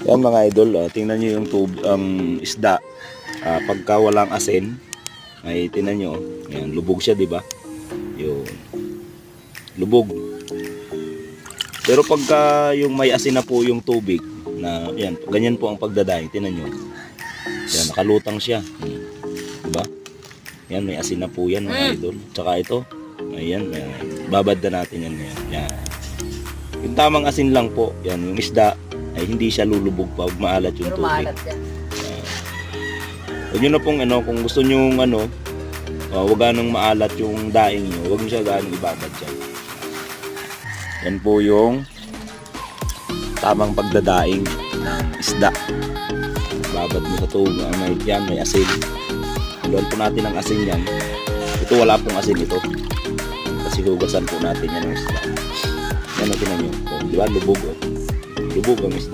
Yan mga idol, tingnan nyo yung isda. Pagka walang asin, ay tingnan nyo, yan, lubog siya, di ba? Yung lubog. Pero pagka yung may asin na po yung tubig, na yan, ganyan po ang pagdadaing, tingnan nyo. Yan, nakalutang siya. Diba? Yan, may asin na po yan mga idol. Tsaka ito, ayan, babad na natin yan. Yan. Yung tamang asin lang po, yan, yung isda, ay hindi siya lulubog pa pag maalat yung tubig. Maalat yan. Huwag nyo na pong kung gusto nyo wag ganong maalat yung daing nyo, huwag nyo siya ganong ibabad dyan. Yan po yung tamang pagdadaing ng isda. Babad mo sa tubig, may asin. Luwan po natin ang asin yan. Ito wala pong asin ito. Kasi hugasan po natin yan ng isda. Yan o, tinan nyo. Di ba? Lubog. Lubog ang isda.